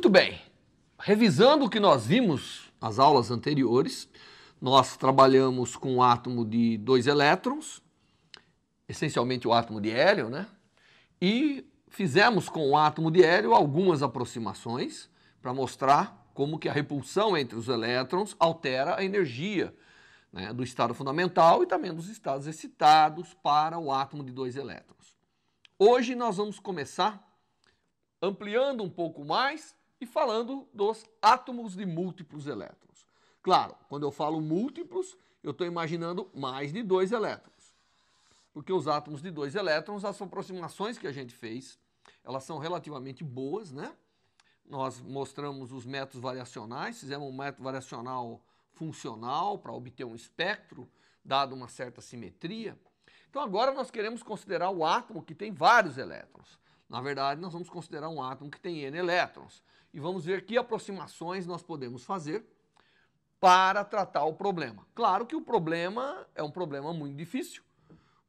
Muito bem, revisando o que nós vimos nas aulas anteriores, nós trabalhamos com um átomo de 2 elétrons, essencialmente o átomo de hélio, né? E fizemos com o átomo de hélio algumas aproximações para mostrar como que a repulsão entre os elétrons altera a energia, né, do estado fundamental e também dos estados excitados para o átomo de 2 elétrons. Hoje nós vamos começar ampliando um pouco mais e falando dos átomos de múltiplos elétrons. Claro, quando eu falo múltiplos, eu estou imaginando mais de 2 elétrons. Porque os átomos de 2 elétrons, as aproximações que a gente fez, elas são relativamente boas, né? Nós mostramos os métodos variacionais, fizemos um método variacional funcional para obter um espectro, dado uma certa simetria. Então agora nós queremos considerar o átomo que tem vários elétrons. Na verdade, nós vamos considerar um átomo que tem N elétrons. E vamos ver que aproximações nós podemos fazer para tratar o problema. Claro que o problema é um problema muito difícil,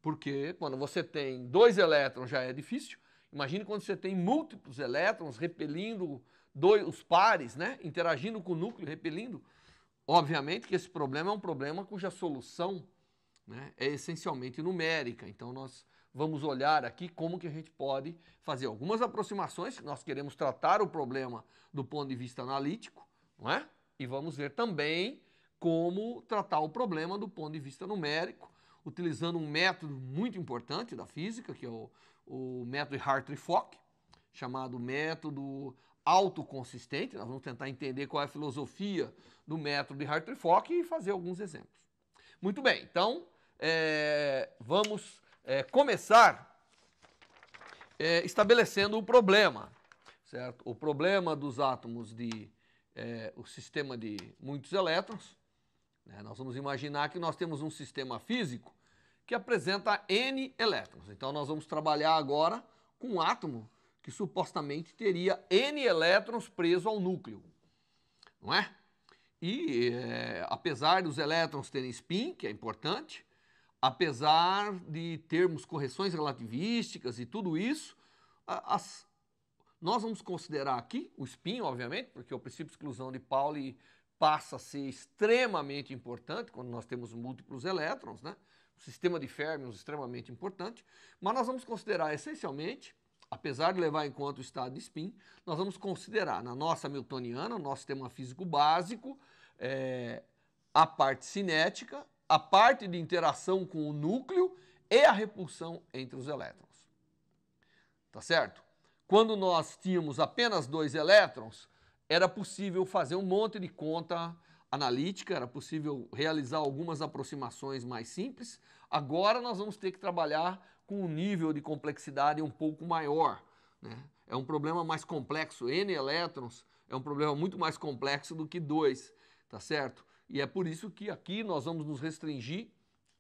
porque quando você tem 2 elétrons já é difícil. Imagine quando você tem múltiplos elétrons repelindo os pares, né? Interagindo com o núcleo, repelindo. Obviamente que esse problema é um problema cuja solução, né, é essencialmente numérica. Então nós vamos olhar aqui como que a gente pode fazer algumas aproximações, se nós queremos tratar o problema do ponto de vista analítico, não é? E vamos ver também como tratar o problema do ponto de vista numérico, utilizando um método muito importante da física, que é o método de Hartree-Fock, chamado método autoconsistente. Nós vamos tentar entender qual é a filosofia do método de Hartree-Fock e fazer alguns exemplos. Muito bem, então vamos começar estabelecendo o problema, certo? O problema dos átomos o sistema de muitos elétrons. Nós vamos imaginar que nós temos um sistema físico que apresenta N elétrons. Então nós vamos trabalhar agora com um átomo que supostamente teria N elétrons preso ao núcleo, não é? E apesar dos elétrons terem spin, que é importante, apesar de termos correções relativísticas e tudo isso, nós vamos considerar aqui o spin, obviamente, porque o princípio de exclusão de Pauli passa a ser extremamente importante quando nós temos múltiplos elétrons, né? O sistema de férmions é extremamente importante, mas nós vamos considerar essencialmente, apesar de levar em conta o estado de spin, nós vamos considerar na nossa Hamiltoniana, no nosso sistema físico básico, a parte cinética, a parte de interação com o núcleo e a repulsão entre os elétrons. Tá certo? Quando nós tínhamos apenas 2 elétrons, era possível fazer um monte de conta analítica, era possível realizar algumas aproximações mais simples. Agora nós vamos ter que trabalhar com um nível de complexidade um pouco maior, né? É um problema mais complexo. N elétrons é um problema muito mais complexo do que 2, tá certo? E é por isso que aqui nós vamos nos restringir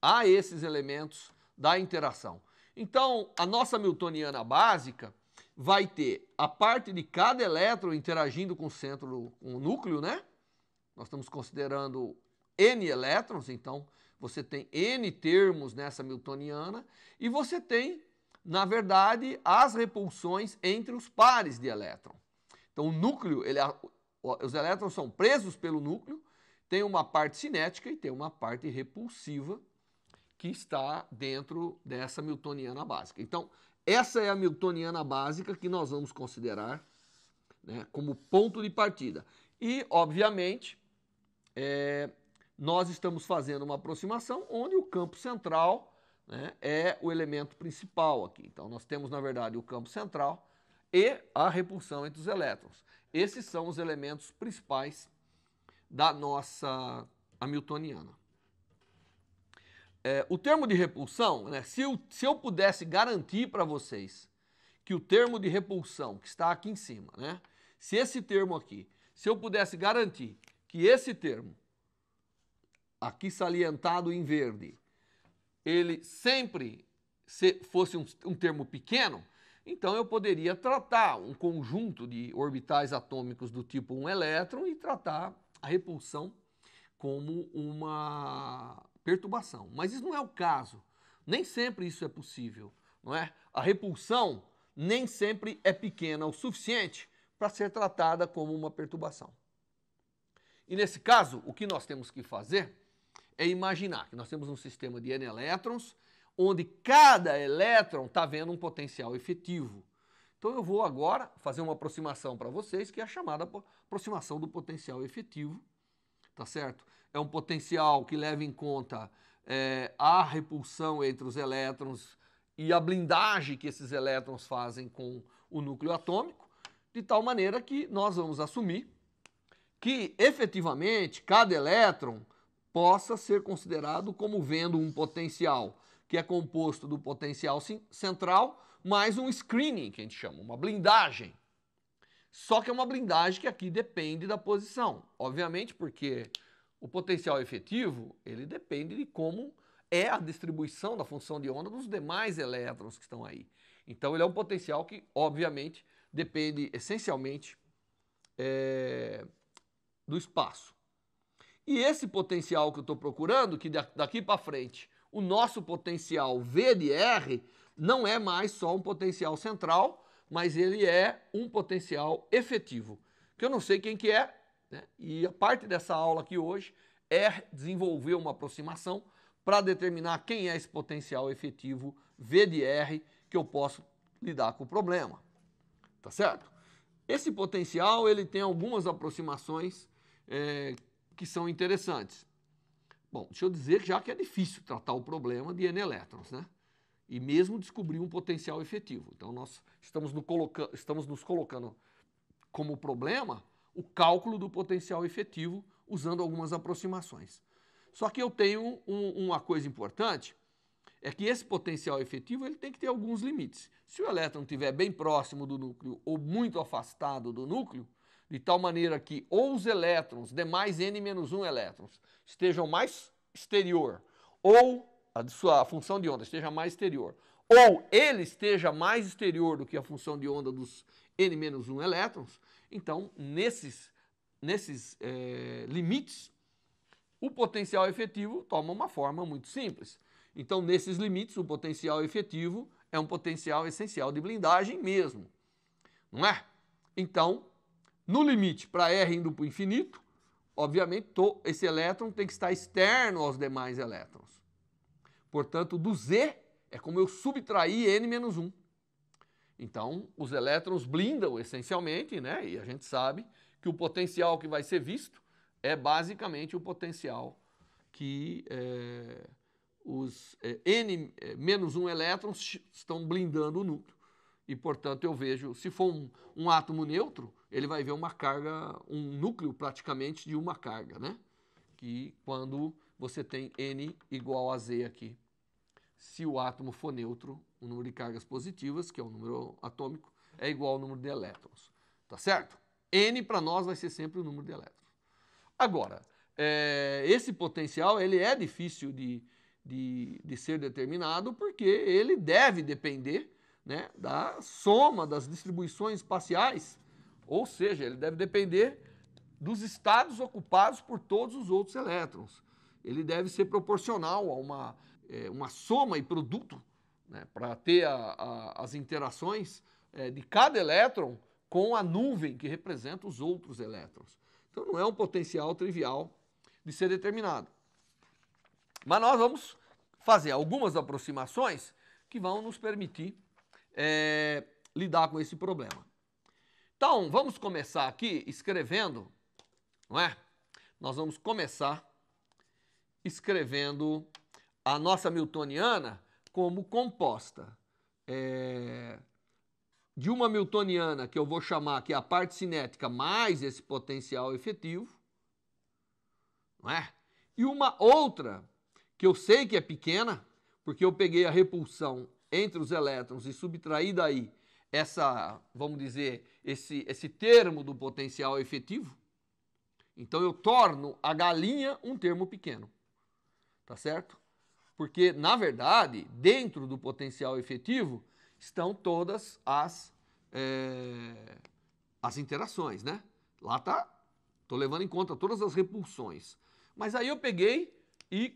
a esses elementos da interação. Então, a nossa Hamiltoniana básica vai ter a parte de cada elétron interagindo com o centro, com o núcleo, né? Nós estamos considerando N elétrons, então você tem N termos nessa Hamiltoniana e você tem, na verdade, as repulsões entre os pares de elétron. Então o núcleo, os elétrons são presos pelo núcleo, tem uma parte cinética e tem uma parte repulsiva que está dentro dessa Hamiltoniana básica. Então, essa é a Hamiltoniana básica que nós vamos considerar, né, como ponto de partida. E, obviamente, nós estamos fazendo uma aproximação onde o campo central, né, é o elemento principal aqui. Então, nós temos, na verdade, o campo central e a repulsão entre os elétrons. Esses são os elementos principais da nossa Hamiltoniana. O termo de repulsão, né, se eu pudesse garantir para vocês que o termo de repulsão, que está aqui em cima, né, se esse termo aqui, se eu pudesse garantir que esse termo, aqui salientado em verde, ele sempre fosse um termo pequeno, então eu poderia tratar um conjunto de orbitais atômicos do tipo 1 elétron e tratar a repulsão como uma perturbação. Mas isso não é o caso. Nem sempre isso é possível, não é? A repulsão nem sempre é pequena o suficiente para ser tratada como uma perturbação. E nesse caso, o que nós temos que fazer é imaginar que nós temos um sistema de N elétrons, onde cada elétron está vendo um potencial efetivo. Então eu vou agora fazer uma aproximação para vocês, que é a chamada aproximação do potencial efetivo, tá certo? É um potencial que leva em conta a repulsão entre os elétrons e a blindagem que esses elétrons fazem com o núcleo atômico, de tal maneira que nós vamos assumir que efetivamente cada elétron possa ser considerado como vendo um potencial que é composto do potencial central mais um screening, que a gente chama, uma blindagem. Só que é uma blindagem que aqui depende da posição, obviamente, porque o potencial efetivo, ele depende de como é a distribuição da função de onda dos demais elétrons que estão aí. Então ele é um potencial que, obviamente, depende essencialmente do espaço. E esse potencial que eu estou procurando, que daqui para frente, o nosso potencial V de R não é mais só um potencial central, mas ele é um potencial efetivo, que eu não sei quem que é, né? E a parte dessa aula aqui hoje é desenvolver uma aproximação para determinar quem é esse potencial efetivo V de R que eu posso lidar com o problema, tá certo? Esse potencial ele tem algumas aproximações que são interessantes. Bom, deixa eu dizer já que é difícil tratar o problema de N elétrons, né? E mesmo descobrir um potencial efetivo. Então nós estamos nos colocando como problema o cálculo do potencial efetivo usando algumas aproximações. Só que eu tenho uma coisa importante, é que esse potencial efetivo ele tem que ter alguns limites. Se o elétron estiver bem próximo do núcleo ou muito afastado do núcleo, de tal maneira que ou os elétrons, demais N-1 elétrons, estejam mais exterior, ou a sua função de onda esteja mais exterior, ou ele esteja mais exterior do que a função de onda dos N-1 elétrons, então nesses limites, o potencial efetivo toma uma forma muito simples. Então nesses limites, o potencial efetivo é um potencial essencial de blindagem mesmo, não é? Então, no limite para R indo para o infinito, obviamente esse elétron tem que estar externo aos demais elétrons. Portanto, do Z é como eu subtrair N-1. Então, os elétrons blindam essencialmente, né? E a gente sabe que o potencial que vai ser visto é basicamente o potencial que os N-1 elétrons estão blindando o núcleo. E, portanto, eu vejo, se for um átomo neutro, ele vai ver uma carga, um núcleo praticamente de uma carga, né? Que quando você tem N igual a Z aqui, se o átomo for neutro, o número de cargas positivas, que é o número atômico, é igual ao número de elétrons, tá certo? N para nós vai ser sempre o número de elétrons. Agora, esse potencial ele é difícil de ser determinado porque ele deve depender, né, da soma das distribuições espaciais, ou seja, ele deve depender dos estados ocupados por todos os outros elétrons. Ele deve ser proporcional a uma soma e produto, né, para ter as interações de cada elétron com a nuvem que representa os outros elétrons. Então não é um potencial trivial de ser determinado. Mas nós vamos fazer algumas aproximações que vão nos permitir lidar com esse problema. Então, vamos começar aqui escrevendo, não é? Nós vamos começar escrevendo a nossa Miltoniana como composta de uma Miltoniana que eu vou chamar que é a parte cinética mais esse potencial efetivo, não é? E uma outra que eu sei que é pequena, porque eu peguei a repulsão entre os elétrons e subtraí daí vamos dizer, esse termo do potencial efetivo. Então eu torno a galinha um termo pequeno, tá certo? Porque, na verdade, dentro do potencial efetivo estão todas as interações, né? Lá tô levando em conta todas as repulsões. Mas aí eu peguei e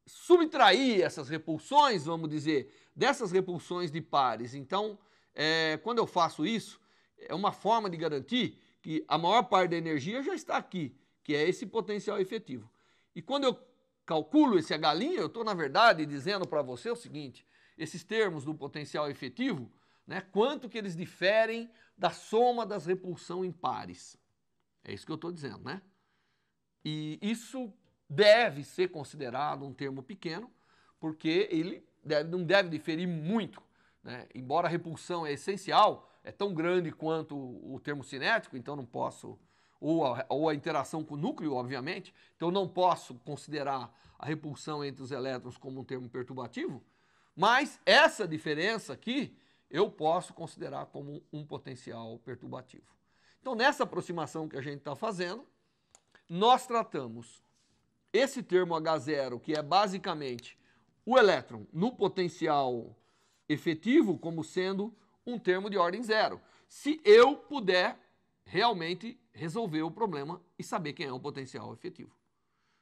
subtrair essas repulsões, vamos dizer, dessas repulsões de pares. Então, quando eu faço isso, é uma forma de garantir que a maior parte da energia já está aqui, que é esse potencial efetivo. E quando eu calculo esse H', eu estou, na verdade, dizendo para você o seguinte, esses termos do potencial efetivo, né, quanto que eles diferem da soma das repulsão em pares. É isso que eu estou dizendo, né? E isso deve ser considerado um termo pequeno, porque ele não deve diferir muito, né? Embora a repulsão é essencial, é tão grande quanto o termo cinético, então não posso, ou a interação com o núcleo, obviamente, então não posso considerar a repulsão entre os elétrons como um termo perturbativo, mas essa diferença aqui eu posso considerar como um potencial perturbativo. Então, nessa aproximação que a gente está fazendo, nós tratamos esse termo H0, que é basicamente o elétron no potencial efetivo, como sendo um termo de ordem zero. Se eu puder realmente resolver o problema e saber quem é o potencial efetivo,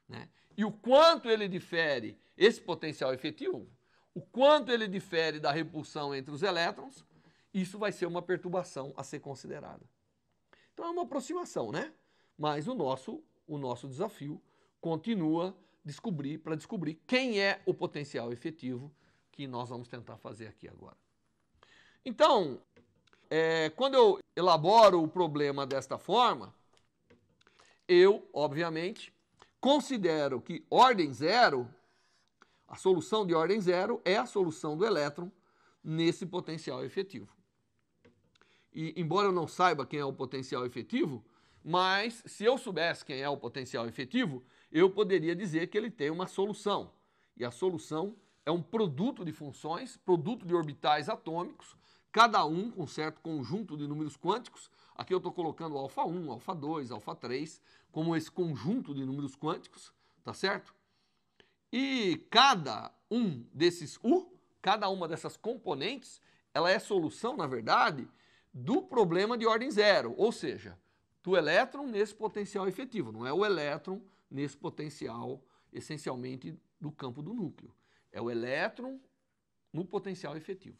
né? E o quanto ele difere, esse potencial efetivo, o quanto ele difere da repulsão entre os elétrons, isso vai ser uma perturbação a ser considerada. Então é uma aproximação, né? Mas o nosso desafio continua para descobrir quem é o potencial efetivo que nós vamos tentar fazer aqui agora. Então, quando eu elaboro o problema desta forma, eu, obviamente, considero que ordem zero, a solução de ordem zero é a solução do elétron nesse potencial efetivo. E embora eu não saiba quem é o potencial efetivo, mas se eu soubesse quem é o potencial efetivo, eu poderia dizer que ele tem uma solução. E a solução é um produto de funções, produto de orbitais atômicos, cada um com um certo conjunto de números quânticos. Aqui eu estou colocando α1, α2, α3, como esse conjunto de números quânticos, tá certo? E cada um desses cada uma dessas componentes, ela é solução, na verdade, do problema de ordem zero, ou seja, do elétron nesse potencial efetivo. Não é o elétron nesse potencial, essencialmente, do campo do núcleo. É o elétron no potencial efetivo.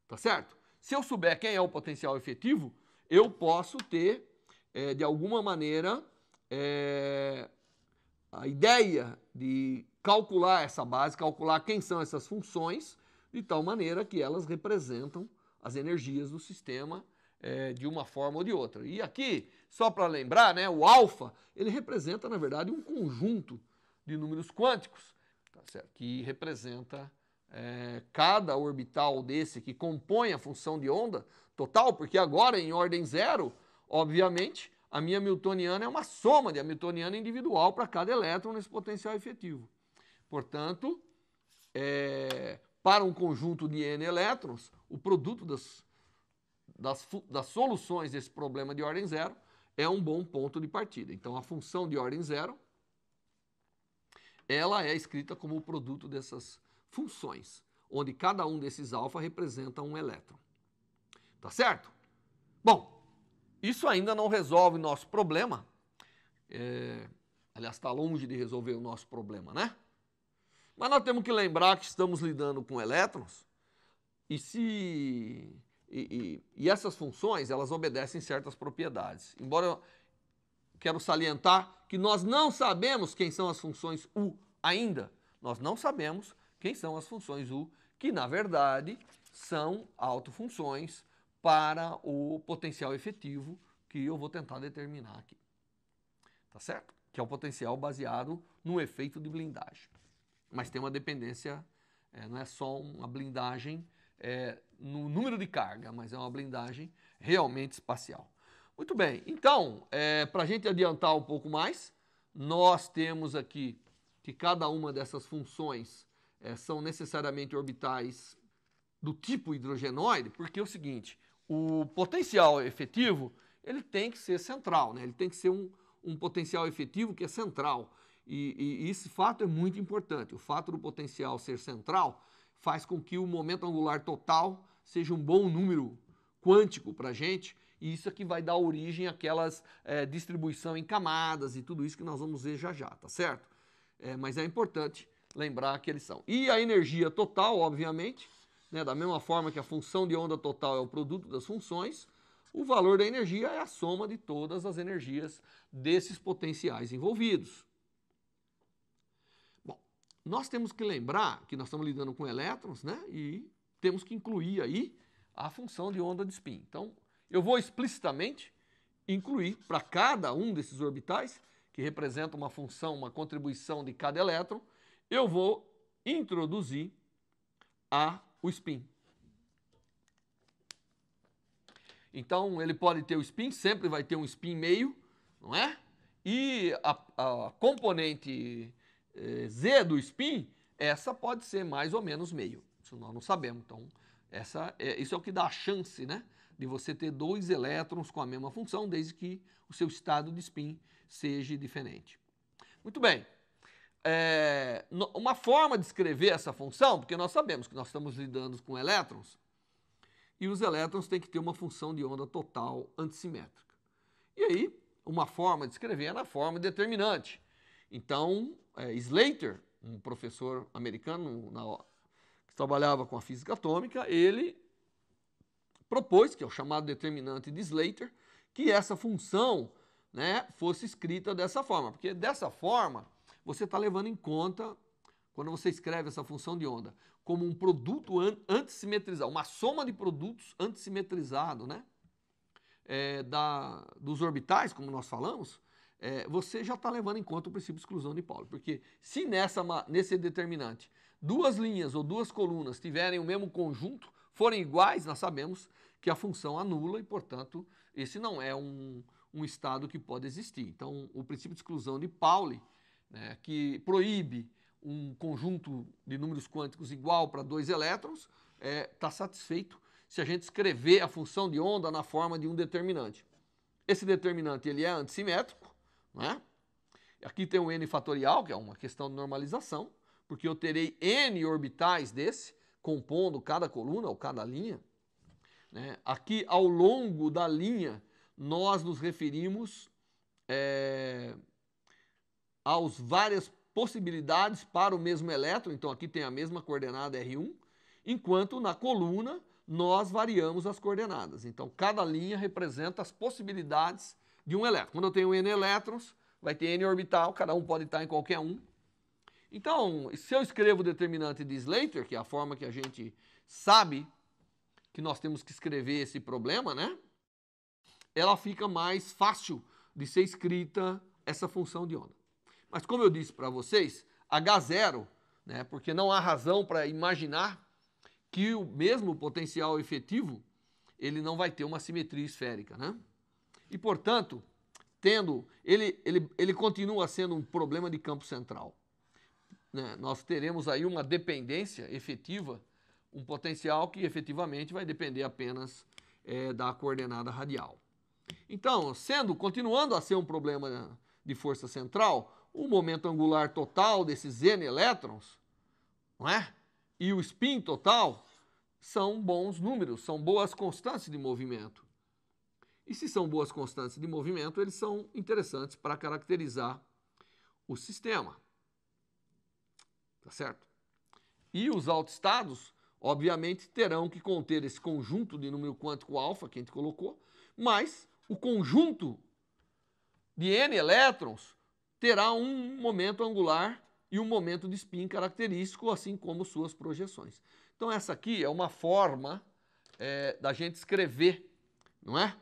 Tá certo? Se eu souber quem é o potencial efetivo, eu posso ter, de alguma maneira, a ideia de calcular essa base, calcular quem são essas funções, de tal maneira que elas representam as energias do sistema de uma forma ou de outra. E aqui, só para lembrar, né, o alfa, ele representa, na verdade, um conjunto de números quânticos, tá certo? Que representa cada orbital desse que compõe a função de onda total, porque agora, em ordem zero, obviamente, a minha Hamiltoniana é uma soma de Hamiltoniana individual para cada elétron nesse potencial efetivo. Portanto, para um conjunto de n elétrons, o produto das soluções desse problema de ordem zero é um bom ponto de partida. Então, a função de ordem zero, ela é escrita como o produto dessas funções, onde cada um desses alfa representa um elétron. Tá certo? Bom, isso ainda não resolve o nosso problema. Aliás, está longe de resolver o nosso problema, né? Mas nós temos que lembrar que estamos lidando com elétrons e essas funções, elas obedecem certas propriedades. Embora eu quero salientar que nós não sabemos quem são as funções U ainda. Nós não sabemos quem são as funções U, que na verdade são autofunções para o potencial efetivo que eu vou tentar determinar aqui. Tá certo? Que é o potencial baseado no efeito de blindagem. Mas tem uma dependência, não é só uma blindagem no número de carga, mas é uma blindagem realmente espacial. Muito bem, então, para a gente adiantar um pouco mais, nós temos aqui que cada uma dessas funções são necessariamente orbitais do tipo hidrogenoide, porque é o seguinte, o potencial efetivo, ele tem que ser central, né? Ele tem que ser um potencial efetivo que é central. E esse fato é muito importante. O fato do potencial ser central faz com que o momento angular total seja um bom número quântico para a gente, e isso aqui vai dar origem àquelas distribuição em camadas e tudo isso que nós vamos ver já já, tá certo? Mas é importante lembrar que eles são. E a energia total, obviamente, né, da mesma forma que a função de onda total é o produto das funções, O valor da energia é a soma de todas as energias desses potenciais envolvidos. Bom, nós temos que lembrar que nós estamos lidando com elétrons, né? E temos que incluir aí a função de onda de spin. Então, eu vou explicitamente incluir para cada um desses orbitais, que representa uma função, uma contribuição de cada elétron, eu vou introduzir o spin. Então, ele pode ter o spin, sempre vai ter um spin meio, não é? E a componente Z do spin, essa pode ser mais ou menos meio. Isso nós não sabemos. Então, isso é o que dá a chance, né, de você ter dois elétrons com a mesma função, desde que o seu estado de spin seja diferente. Muito bem. Uma forma de escrever essa função, porque nós sabemos que nós estamos lidando com elétrons, e os elétrons têm que ter uma função de onda total antissimétrica. E aí, uma forma de escrever é na forma determinante. Então, Slater, um professor americano que trabalhava com a física atômica, ele propôs, que é o chamado determinante de Slater, que essa função, né, fosse escrita dessa forma. Porque dessa forma, você está levando em conta, quando você escreve essa função de onda, como um produto antissimetrizado, uma soma de produtos antissimetrizado, né, dos orbitais, como nós falamos, você já está levando em conta o princípio de exclusão de Pauli. Porque se nesse determinante duas linhas ou duas colunas tiverem o mesmo conjunto, forem iguais, nós sabemos que a função anula e, portanto, esse não é um estado que pode existir. Então, o princípio de exclusão de Pauli, né, que proíbe um conjunto de números quânticos igual para dois elétrons, está satisfeito se a gente escrever a função de onda na forma de um determinante. Esse determinante ele é antissimétrico, né? Aqui tem um n fatorial, que é uma questão de normalização, porque eu terei n orbitais desse, compondo cada coluna ou cada linha, né? Aqui, ao longo da linha, nós nos referimos às várias possibilidades para o mesmo elétron. Então, aqui tem a mesma coordenada R1, enquanto na coluna nós variamos as coordenadas. Então, cada linha representa as possibilidades de um elétron. Quando eu tenho n elétrons, vai ter n orbital, cada um pode estar em qualquer um. Então, se eu escrevo o determinante de Slater, que é a forma que a gente sabe que nós temos que escrever esse problema, né? Ela fica mais fácil de ser escrita essa função de onda. Mas como eu disse para vocês, H0, né, porque não há razão para imaginar que o mesmo potencial efetivo ele não vai ter uma simetria esférica, né? E, portanto, ele continua sendo um problema de campo central, né? Nós teremos aí uma dependência efetiva, um potencial que efetivamente vai depender apenas da coordenada radial. Então, continuando a ser um problema de força central, o momento angular total desses n elétrons, não é? E o spin total são bons números, são boas constantes de movimento. E se são boas constantes de movimento, eles são interessantes para caracterizar o sistema. Tá certo? E os autoestados, obviamente, terão que conter esse conjunto de número quântico alfa que a gente colocou, mas o conjunto de n elétrons terá um momento angular e um momento de spin característico, assim como suas projeções. Então essa aqui é uma forma da gente escrever, não é?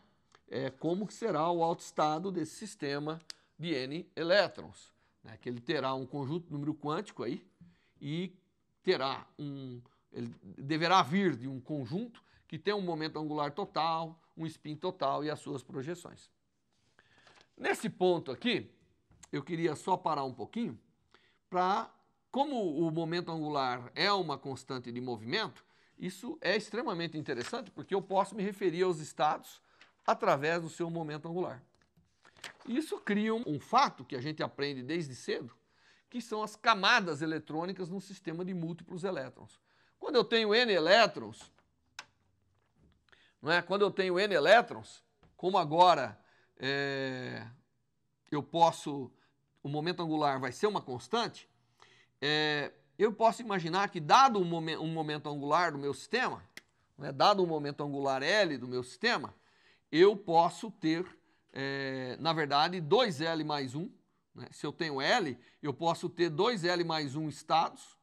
Como que será o autoestado desse sistema de n elétrons, né? Que ele terá um conjunto de número quântico aí e ele deverá vir de um conjunto que tem um momento angular total, um spin total e as suas projeções. Nesse ponto aqui, eu queria só parar um pouquinho como o momento angular é uma constante de movimento, isso é extremamente interessante porque eu posso me referir aos estados através do seu momento angular. Isso cria um fato que a gente aprende desde cedo, que são as camadas eletrônicas num sistema de múltiplos elétrons. Quando eu tenho n elétrons, não é? Quando eu tenho n elétrons, como agora o momento angular vai ser uma constante, eu posso imaginar que, dado um momento angular do meu sistema, né, dado um momento angular L do meu sistema, eu posso ter, na verdade, 2L mais 1. Né? Se eu tenho L, eu posso ter 2L mais 1 estados.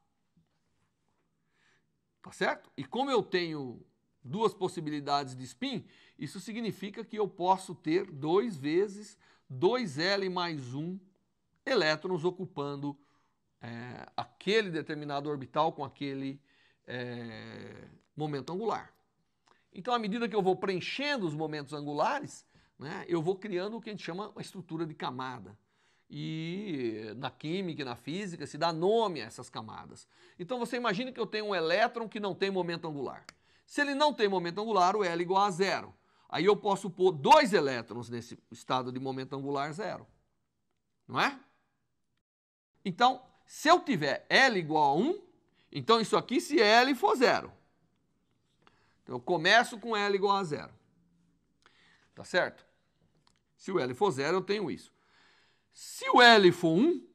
Tá certo? E como eu tenho duas possibilidades de spin, isso significa que eu posso ter 2 vezes 2L mais 1 elétrons ocupando aquele determinado orbital com aquele momento angular. Então, à medida que eu vou preenchendo os momentos angulares, né, eu vou criando o que a gente chama uma estrutura de camada. E na química e na física se dá nome a essas camadas. Então você imagina que eu tenho um elétron que não tem momento angular. Se ele não tem momento angular, o L é igual a zero. Aí eu posso pôr 2 elétrons nesse estado de momento angular zero. Não é? Então, se eu tiver L igual a 1, então isso aqui se L for zero. Então eu começo com L igual a zero. Tá certo? Se o L for zero, eu tenho isso. Se o L for 1,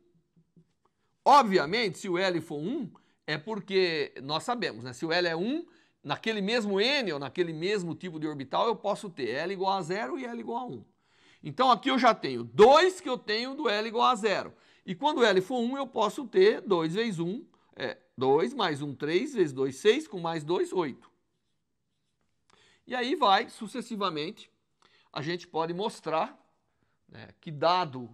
obviamente, se o L for 1, é porque nós sabemos, né? Se o L é 1, naquele mesmo N ou naquele mesmo tipo de orbital, eu posso ter L igual a 0 e L igual a 1. Então aqui eu já tenho 2 que eu tenho do L igual a 0. E quando L for 1, eu posso ter 2 vezes 1, 2 mais 1, 3, vezes 2, 6, com mais 2, 8. E aí vai, sucessivamente, a gente pode mostrar, né, que dado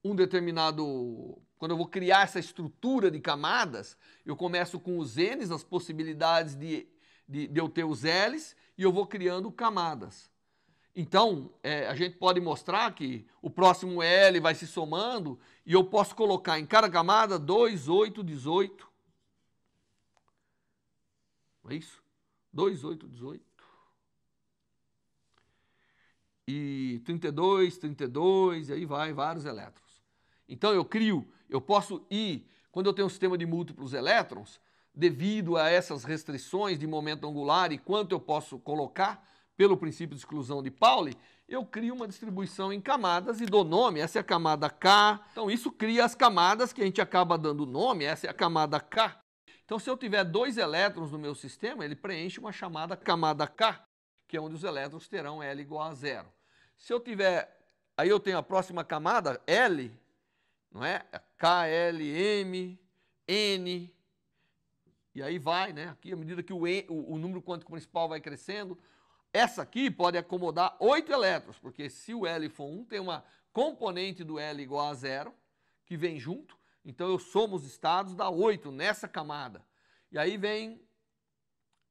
um determinado... Quando eu vou criar essa estrutura de camadas, eu começo com os N's, as possibilidades de eu ter os L's, e eu vou criando camadas. Então, a gente pode mostrar que o próximo L vai se somando, e eu posso colocar em cada camada 2, 8, 18. Não é isso? 2, 8, 18. E 32, 32, e aí vai vários elétrons. Então eu posso ir, quando eu tenho um sistema de múltiplos elétrons, devido a essas restrições de momento angular e quanto eu posso colocar pelo princípio de exclusão de Pauli, eu crio uma distribuição em camadas e dou nome, essa é a camada K. Então isso cria as camadas que a gente acaba dando nome, essa é a camada K. Então se eu tiver 2 elétrons no meu sistema, ele preenche uma chamada camada K, que é onde os elétrons terão L igual a 0. Se eu tiver, aí eu tenho a próxima camada, L, não é? K, L, M, N, e aí vai, né? Aqui, à medida que o número quântico principal vai crescendo, essa aqui pode acomodar 8 elétrons, porque se o L for 1, tem uma componente do L igual a 0, que vem junto, então eu somo os estados, dá 8 nessa camada. E aí vem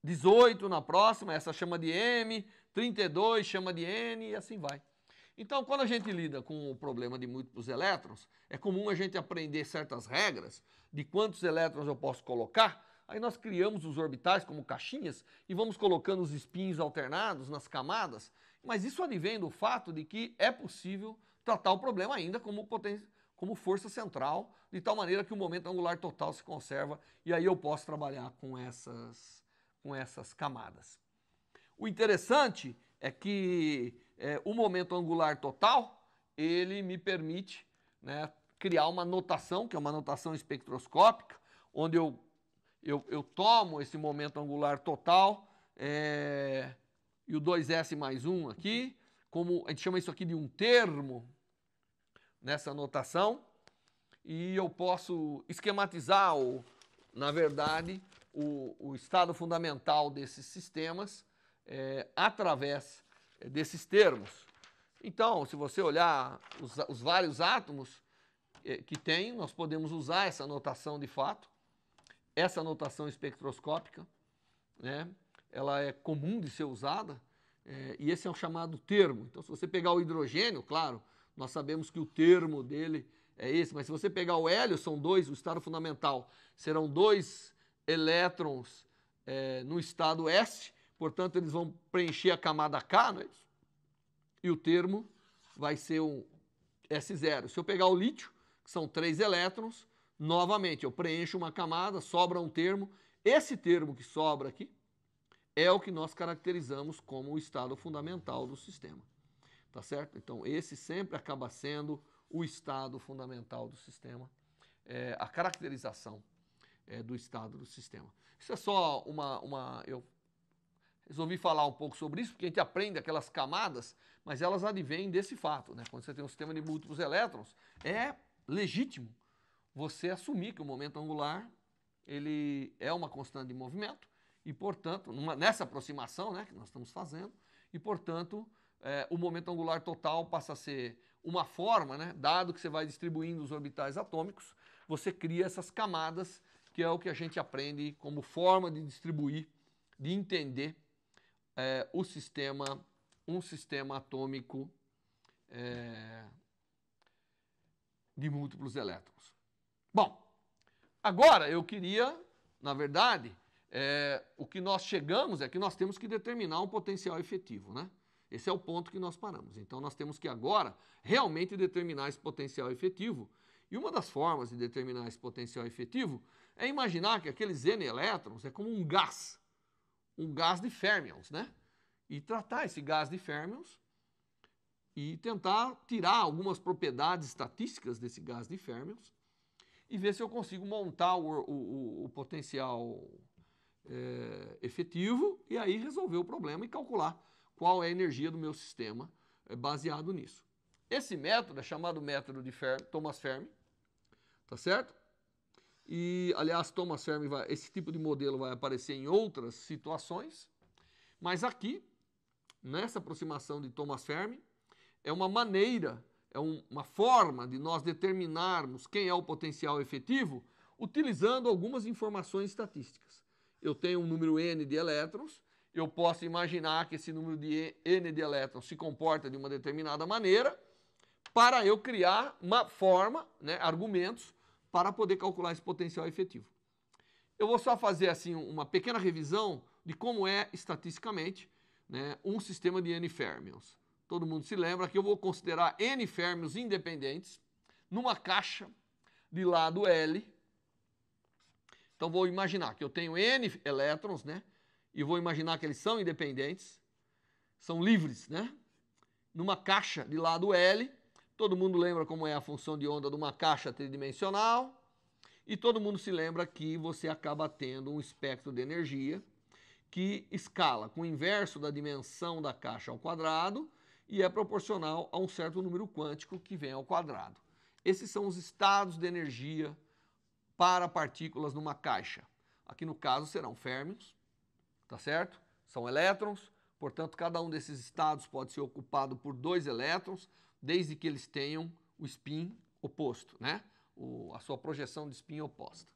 18 na próxima, essa chama de M, 32 chama de N e assim vai. Então, quando a gente lida com o problema de múltiplos elétrons, é comum a gente aprender certas regras de quantos elétrons eu posso colocar. Aí nós criamos os orbitais como caixinhas e vamos colocando os spins alternados nas camadas, mas isso advém do fato de que é possível tratar o problema ainda como força central, de tal maneira que o momento angular total se conserva e aí eu posso trabalhar com essas camadas. O interessante é que o momento angular total, ele me permite, né, criar uma notação, que é uma notação espectroscópica, onde eu tomo esse momento angular total e o 2s mais 1 aqui, como a gente chama isso aqui de um termo nessa notação, e eu posso esquematizar, na verdade, o estado fundamental desses sistemas através desses termos. Então, se você olhar os vários átomos que tem, nós podemos usar essa notação de fato, essa notação espectroscópica, né? Ela é comum de ser usada, e esse é o chamado termo. Então, se você pegar o hidrogênio, claro, nós sabemos que o termo dele é esse, mas se você pegar o hélio, são 2, o estado fundamental, serão 2 elétrons no estado S, portanto, eles vão preencher a camada K, não é isso? E o termo vai ser um S0. Se eu pegar o lítio, que são 3 elétrons, novamente eu preencho uma camada, sobra um termo. Esse termo que sobra aqui é o que nós caracterizamos como o estado fundamental do sistema. Tá certo? Então, esse sempre acaba sendo o estado fundamental do sistema, a caracterização do estado do sistema. Isso é só eu Resolvi falar um pouco sobre isso, porque a gente aprende aquelas camadas, mas elas advêm desse fato, né? Quando você tem um sistema de múltiplos elétrons, é legítimo você assumir que o momento angular ele é uma constante de movimento e, portanto, nessa aproximação, né, que nós estamos fazendo, e, portanto, o momento angular total passa a ser uma forma, né, dado que você vai distribuindo os orbitais atômicos, você cria essas camadas, que é o que a gente aprende como forma de distribuir, de entender um sistema atômico de múltiplos elétrons. Bom, agora eu queria, na verdade, o que nós chegamos é que nós temos que determinar um potencial efetivo, né? Esse é o ponto que nós paramos. Então nós temos que agora realmente determinar esse potencial efetivo. E uma das formas de determinar esse potencial efetivo é imaginar que aqueles N elétrons é como um gás de férmions, né? E tratar esse gás de férmions e tentar tirar algumas propriedades estatísticas desse gás de férmions e ver se eu consigo montar o potencial efetivo e aí resolver o problema e calcular qual é a energia do meu sistema baseado nisso. Esse método é chamado método de Thomas Fermi, tá certo? E, aliás, Thomas Fermi esse tipo de modelo vai aparecer em outras situações, mas aqui, nessa aproximação de Thomas Fermi, é uma maneira, é uma forma de nós determinarmos quem é o potencial efetivo utilizando algumas informações estatísticas. Eu tenho um número N de elétrons, eu posso imaginar que esse número de N de elétrons se comporta de uma determinada maneira para eu criar uma forma, né, argumentos, para poder calcular esse potencial efetivo. Eu vou só fazer assim uma pequena revisão de como é estatisticamente, né, um sistema de N férmions. Todo mundo se lembra que eu vou considerar N férmions independentes numa caixa de lado L. Então vou imaginar que eu tenho N elétrons, né? E vou imaginar que eles são independentes, são livres, né? Numa caixa de lado L. Todo mundo lembra como é a função de onda de uma caixa tridimensional. E todo mundo se lembra que você acaba tendo um espectro de energia que escala com o inverso da dimensão da caixa ao quadrado e é proporcional a um certo número quântico que vem ao quadrado. Esses são os estados de energia para partículas numa caixa. Aqui no caso serão férmions, tá certo? São elétrons, portanto cada um desses estados pode ser ocupado por 2 elétrons, desde que eles tenham o spin oposto, né? A sua projeção de spin oposta.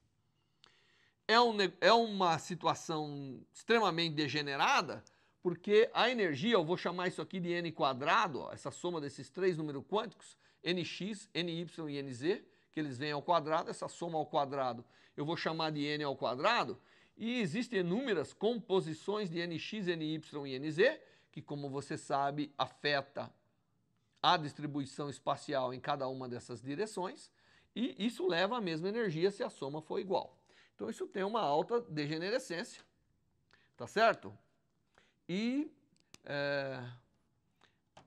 É uma situação extremamente degenerada, porque a energia, eu vou chamar isso aqui de N quadrado, ó, essa soma desses 3 números quânticos, Nx, Ny e Nz, que eles vêm ao quadrado, essa soma ao quadrado eu vou chamar de N ao quadrado, e existem inúmeras composições de Nx, Ny e Nz, que, como você sabe, afeta a distribuição espacial em cada uma dessas direções, e isso leva a mesma energia se a soma for igual. Então isso tem uma alta degenerescência, tá certo? E,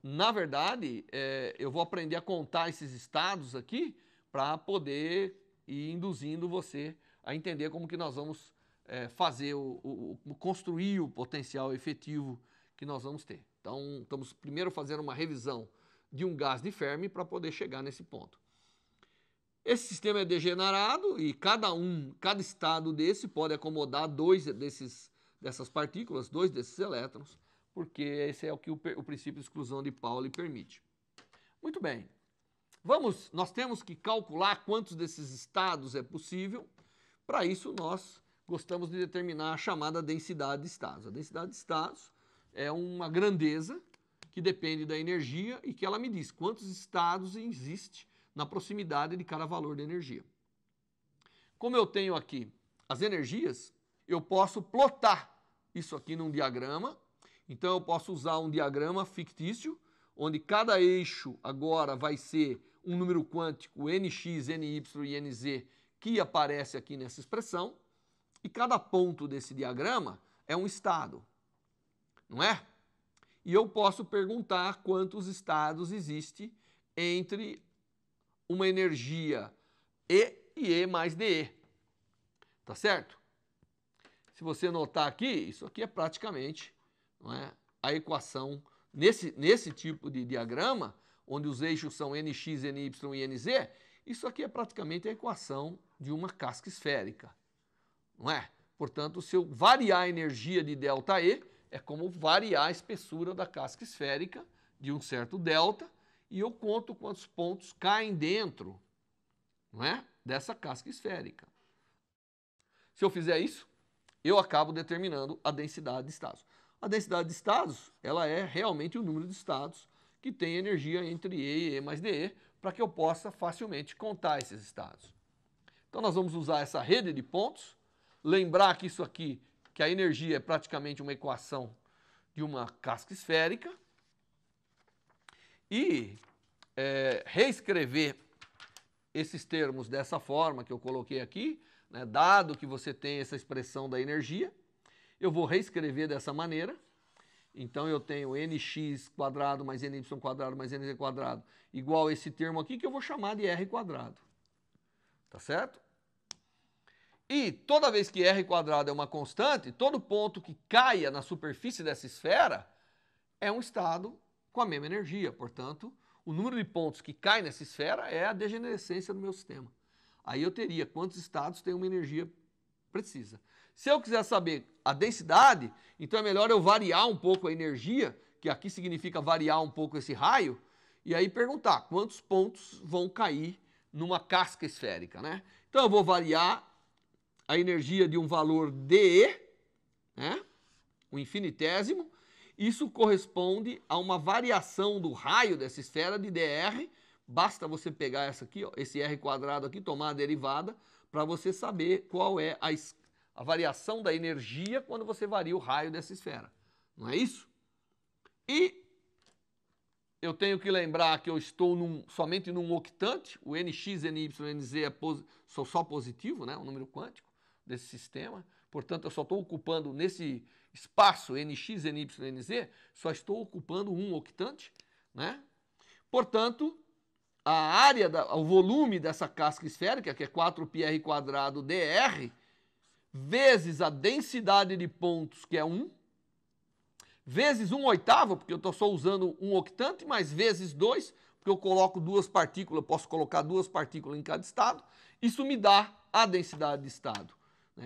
na verdade, eu vou aprender a contar esses estados aqui para poder ir induzindo você a entender como que nós vamos fazer, construir o potencial efetivo que nós vamos ter. Então, estamos primeiro fazendo uma revisão de um gás de Fermi para poder chegar nesse ponto. Esse sistema é degenerado e cada estado desse pode acomodar 2 dessas partículas, 2 desses elétrons, porque esse é o que o princípio de exclusão de Pauli permite. Muito bem. Nós temos que calcular quantos desses estados é possível. Para isso, nós gostamos de determinar a chamada densidade de estados. A densidade de estados é uma grandeza que depende da energia e que ela me diz quantos estados existe na proximidade de cada valor de energia. Como eu tenho aqui as energias, eu posso plotar isso aqui num diagrama. Então eu posso usar um diagrama fictício, onde cada eixo agora vai ser um número quântico Nx, Ny e Nz que aparece aqui nessa expressão, e cada ponto desse diagrama é um estado, não é? E eu posso perguntar quantos estados existe entre uma energia E e E mais DE, tá certo? Se você notar aqui, isso aqui é praticamente não é? A equação, nesse tipo de diagrama, onde os eixos são nx, ny e nz, isso aqui é praticamente a equação de uma casca esférica, não é? Portanto, se eu variar a energia de ΔE, é como variar a espessura da casca esférica de um certo delta, e eu conto quantos pontos caem dentro, não é, dessa casca esférica. Se eu fizer isso, eu acabo determinando a densidade de estados. A densidade de estados, ela é realmente o número de estados que tem energia entre E e E mais DE, para que eu possa facilmente contar esses estados. Então nós vamos usar essa rede de pontos, lembrar que isso aqui, que a energia é praticamente uma equação de uma casca esférica, e reescrever esses termos dessa forma que eu coloquei aqui, né, dado que você tem essa expressão da energia, eu vou reescrever dessa maneira. Então eu tenho nx quadrado mais ny quadrado mais nz quadrado igual a esse termo aqui que eu vou chamar de r quadrado. Tá certo? E toda vez que r quadrado é uma constante, todo ponto que caia na superfície dessa esfera é um estado com a mesma energia. Portanto, o número de pontos que cai nessa esfera é a degenerescência do meu sistema. Aí eu teria quantos estados tem uma energia precisa. Se eu quiser saber a densidade, então é melhor eu variar um pouco a energia, que aqui significa variar um pouco esse raio, e aí perguntar quantos pontos vão cair numa casca esférica, né? Então eu vou variar a energia de um valor dE, né? O infinitésimo. Isso corresponde a uma variação do raio dessa esfera de dr. Basta você pegar essa aqui, ó, esse r quadrado aqui, tomar a derivada, para você saber qual é a variação da energia quando você varia o raio dessa esfera. Não é isso? E eu tenho que lembrar que eu estou somente num octante, o nx, ny, nz são só positivo, né, um número quântico desse sistema. Portanto, eu só estou ocupando nesse espaço nx, ny, nz, só estou ocupando um octante, né? Portanto, a área, o volume dessa casca esférica, que é 4πr quadrado dr, vezes a densidade de pontos, que é 1, vezes 1/8, porque eu estou só usando um octante, mas vezes 2, porque eu coloco duas partículas, eu posso colocar duas partículas em cada estado, isso me dá a densidade de estado.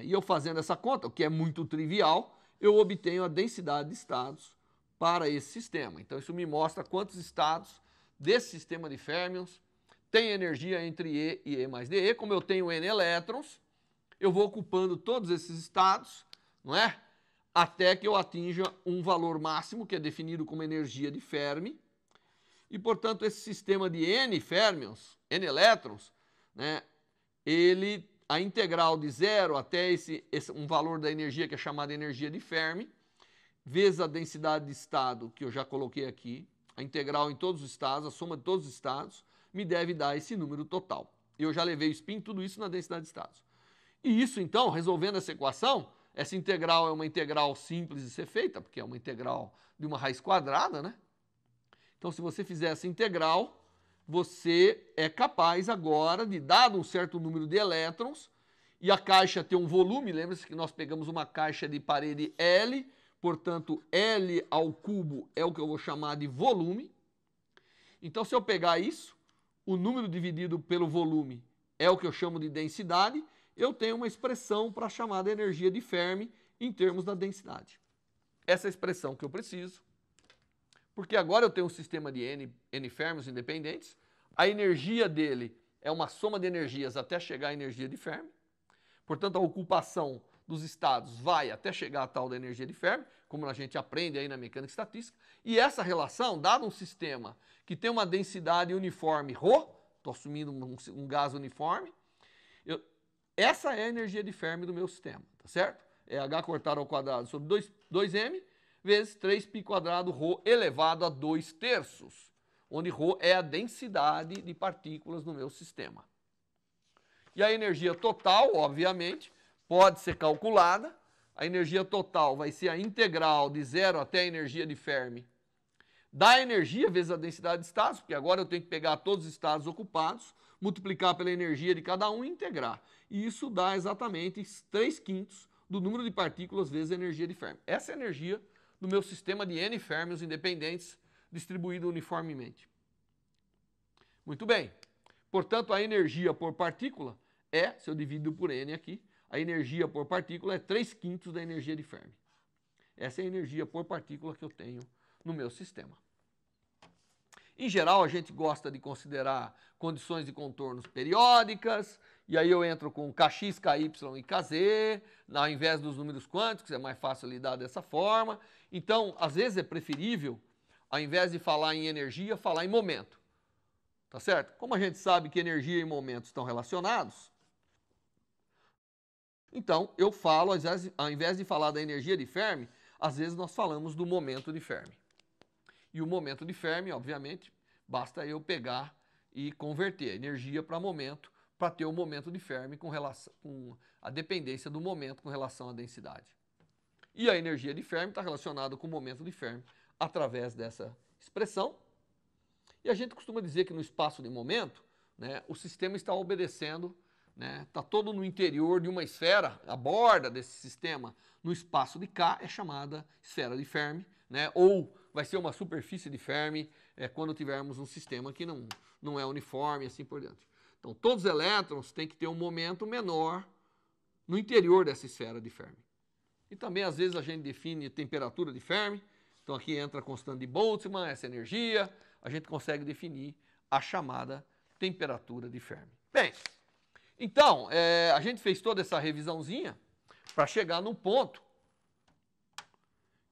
E eu fazendo essa conta, o que é muito trivial, eu obtenho a densidade de estados para esse sistema. Então isso me mostra quantos estados desse sistema de férmions tem energia entre E e E mais DE. Como eu tenho N elétrons, eu vou ocupando todos esses estados, não é? Até que eu atinja um valor máximo, que é definido como energia de Fermi. E, portanto, esse sistema de N férmions, N elétrons, né, a integral de 0 até um valor da energia que é chamada energia de Fermi, vezes a densidade de estado, que eu já coloquei aqui, a integral em todos os estados, a soma de todos os estados, me deve dar esse número total. Eu já levei o spin, tudo isso na densidade de estados. E isso, então, resolvendo essa equação, essa integral é uma integral simples de ser feita, porque é uma integral de uma raiz quadrada, né? Então, se você fizer essa integral, você é capaz agora de, dado um certo número de elétrons, e a caixa tem um volume, lembra-se que nós pegamos uma caixa de parede L, portanto, L ao cubo é o que eu vou chamar de volume. Então, se eu pegar isso, o número dividido pelo volume é o que eu chamo de densidade, eu tenho uma expressão para chamar de energia de Fermi em termos da densidade. Essa é a expressão que eu preciso, porque agora eu tenho um sistema de N férmions independentes, a energia dele é uma soma de energias até chegar à energia de Fermi, portanto a ocupação dos estados vai até chegar a tal da energia de Fermi, como a gente aprende aí na mecânica estatística, e essa relação, dado um sistema que tem uma densidade uniforme ρ, estou assumindo um gás uniforme, essa é a energia de Fermi do meu sistema, tá certo? É H cortado ao quadrado sobre 2m vezes 3π quadrado ρ elevado a 2/3, onde ρ é a densidade de partículas no meu sistema. E a energia total, obviamente, pode ser calculada. A energia total vai ser a integral de 0 até a energia de Fermi da energia vezes a densidade de estados, porque agora eu tenho que pegar todos os estados ocupados, multiplicar pela energia de cada um e integrar. E isso dá exatamente 3/5 do número de partículas vezes a energia de Fermi. Essa é a energia no meu sistema de N férmions independentes distribuído uniformemente. Muito bem. Portanto, a energia por partícula é, se eu divido por N aqui, a energia por partícula é 3/5 da energia de Fermi. Essa é a energia por partícula que eu tenho no meu sistema. Em geral, a gente gosta de considerar condições de contornos periódicas, e aí eu entro com Kx, Ky e Kz, ao invés dos números quânticos, é mais fácil lidar dessa forma. Então, às vezes é preferível, ao invés de falar em energia, falar em momento. Tá certo? Como a gente sabe que energia e momento estão relacionados, então eu falo, ao invés de falar da energia de Fermi, às vezes nós falamos do momento de Fermi. E o momento de Fermi, obviamente, basta eu pegar e converter a energia para momento, para ter o momento de Fermi com a dependência do momento com relação à densidade. E a energia de Fermi está relacionada com o momento de Fermi através dessa expressão. E a gente costuma dizer que no espaço de momento, né, o sistema está obedecendo, está todo no interior de uma esfera, a borda desse sistema no espaço de K é chamada esfera de Fermi, ou vai ser uma superfície de Fermi quando tivermos um sistema que não é uniforme e assim por diante. Então todos os elétrons têm que ter um momento menor no interior dessa esfera de Fermi. E também às vezes a gente define temperatura de Fermi, então aqui entra a constante de Boltzmann, essa energia, a gente consegue definir a chamada temperatura de Fermi. Bem, então, a gente fez toda essa revisãozinha para chegar num ponto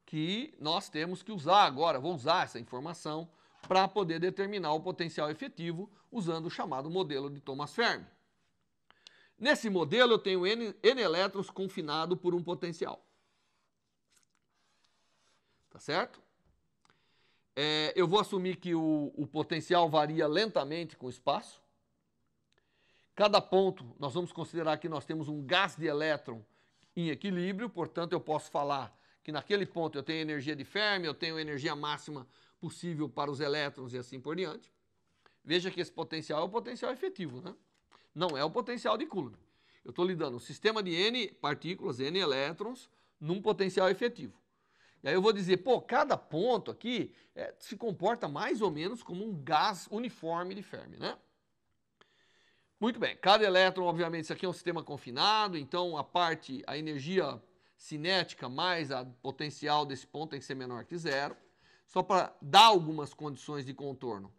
que nós temos que usar agora, vou usar essa informação para poder determinar o potencial efetivo usando o chamado modelo de Thomas Fermi. Nesse modelo eu tenho N elétrons confinados por um potencial. Tá certo? Eu vou assumir que o potencial varia lentamente com o espaço. Cada ponto, nós vamos considerar que nós temos um gás de elétron em equilíbrio, portanto eu posso falar que naquele ponto eu tenho energia de Fermi, eu tenho energia máxima possível para os elétrons e assim por diante. Veja que esse potencial é o potencial efetivo, né? Não é o potencial de Coulomb. Eu estou lidando um sistema de N partículas, N elétrons, num potencial efetivo. E aí eu vou dizer, cada ponto aqui se comporta mais ou menos como um gás uniforme de Fermi, né? Muito bem, cada elétron, obviamente, isso aqui é um sistema confinado, então a energia cinética mais a potencial desse ponto tem que ser menor que zero, só para dar algumas condições de contorno.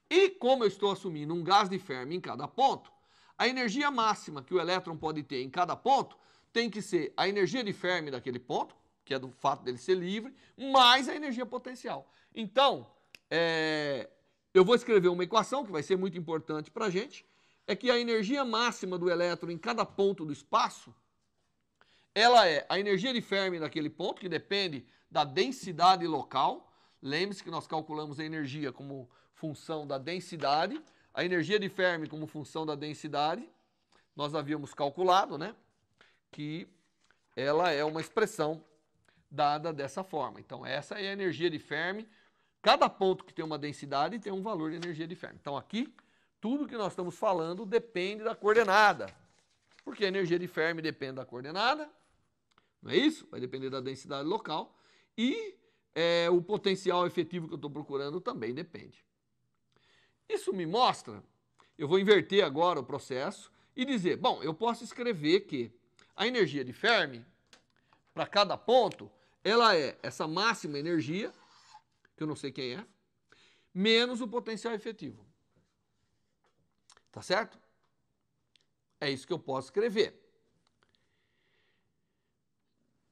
E como eu estou assumindo um gás de Fermi em cada ponto, a energia máxima que o elétron pode ter em cada ponto tem que ser a energia de Fermi daquele ponto, que é do fato dele ser livre, mais a energia potencial. Então, eu vou escrever uma equação que vai ser muito importante para a gente, é que a energia máxima do elétron em cada ponto do espaço, ela é a energia de Fermi daquele ponto, que depende da densidade local. Lembre-se que nós calculamos a energia como função da densidade, a energia de Fermi como função da densidade, nós havíamos calculado, né, que ela é uma expressão dada dessa forma. Então essa é a energia de Fermi. Cada ponto que tem uma densidade tem um valor de energia de Fermi. Então aqui, tudo que nós estamos falando depende da coordenada. Porque a energia de Fermi depende da coordenada, não é isso? Vai depender da densidade local. E o potencial efetivo que eu estou procurando também depende. Isso me mostra, eu vou inverter agora o processo e dizer, bom, eu posso escrever que a energia de Fermi, para cada ponto, ela é essa máxima energia, que eu não sei quem é, menos o potencial efetivo. Tá certo? É isso que eu posso escrever.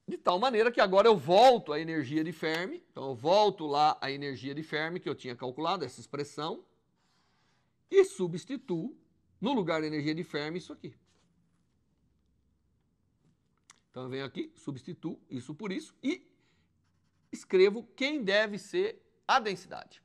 De tal maneira que agora eu volto à energia de Fermi, então eu volto lá à energia de Fermi que eu tinha calculado, essa expressão, e substituo no lugar da energia de Fermi isso aqui. Então eu venho aqui, substituo isso por isso e escrevo quem deve ser a densidade.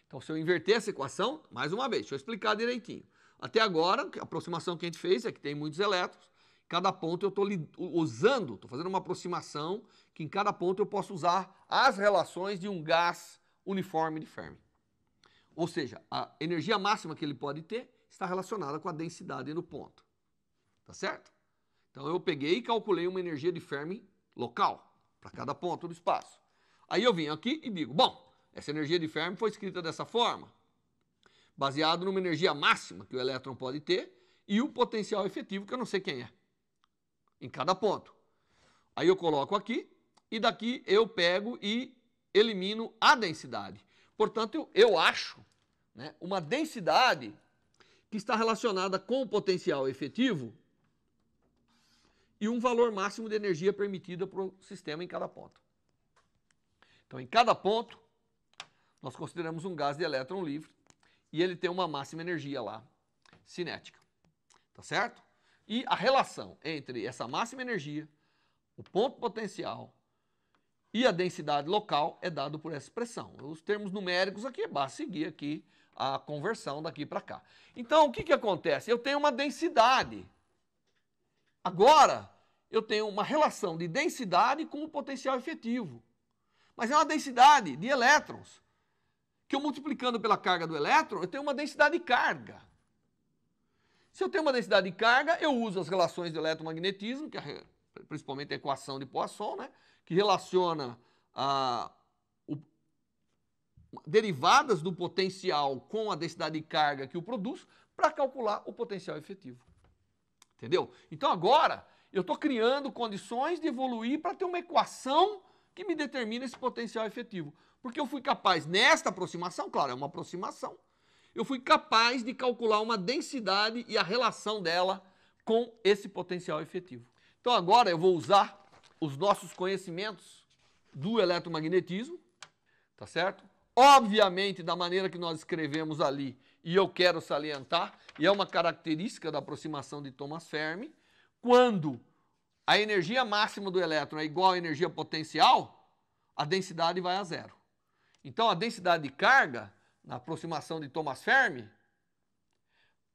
Então se eu inverter essa equação, mais uma vez, deixa eu explicar direitinho. Até agora, a aproximação que a gente fez é que tem muitos elétrons, cada ponto eu estou usando, estou fazendo uma aproximação que em cada ponto eu posso usar as relações de um gás uniforme de Fermi. Ou seja, a energia máxima que ele pode ter está relacionada com a densidade no ponto. Tá certo? Então eu peguei e calculei uma energia de Fermi local, para cada ponto do espaço. Aí eu vim aqui e digo, bom, essa energia de Fermi foi escrita dessa forma, baseado numa energia máxima que o elétron pode ter e o potencial efetivo, que eu não sei quem é, em cada ponto. Aí eu coloco aqui e daqui eu pego e elimino a densidade. Portanto, eu acho, né, uma densidade que está relacionada com o potencial efetivo e um valor máximo de energia permitida para o sistema em cada ponto. Então, em cada ponto, nós consideramos um gás de elétron livre e ele tem uma máxima energia lá, cinética. Tá certo? E a relação entre essa máxima energia, o ponto potencial e a densidade local é dado por essa expressão. Os termos numéricos aqui, basta seguir aqui a conversão daqui para cá. Então, o que acontece? Eu tenho uma densidade. Agora, eu tenho uma relação de densidade com o potencial efetivo. Mas é uma densidade de elétrons, que eu multiplicando pela carga do elétron, eu tenho uma densidade de carga. Se eu tenho uma densidade de carga, eu uso as relações do eletromagnetismo, que é principalmente a equação de Poisson, né, que relaciona derivadas do potencial com a densidade de carga que o produz, para calcular o potencial efetivo. Entendeu? Então agora eu estou criando condições de evoluir para ter uma equação que me determina esse potencial efetivo. Porque eu fui capaz, nesta aproximação, claro, é uma aproximação, eu fui capaz de calcular uma densidade e a relação dela com esse potencial efetivo. Então agora eu vou usar os nossos conhecimentos do eletromagnetismo, tá certo? Obviamente da maneira que nós escrevemos ali, e eu quero salientar, e é uma característica da aproximação de Thomas Fermi, quando a energia máxima do elétron é igual à energia potencial, a densidade vai a zero. Então a densidade de carga, na aproximação de Thomas Fermi,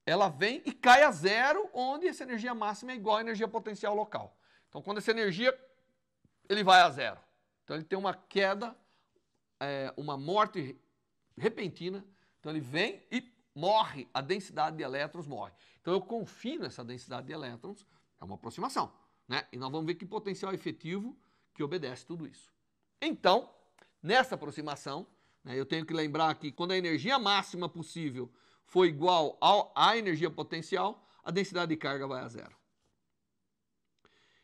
ela vem e cai a zero, onde essa energia máxima é igual à energia potencial local. Então quando essa energia, ele vai a zero. Então ele tem uma queda, uma morte repentina, então ele vem e morre, a densidade de elétrons morre. Então eu confino essa densidade de elétrons, é uma aproximação, né? E nós vamos ver que potencial efetivo que obedece tudo isso. Então, nessa aproximação, né, eu tenho que lembrar que quando a energia máxima possível for igual à energia potencial, a densidade de carga vai a zero.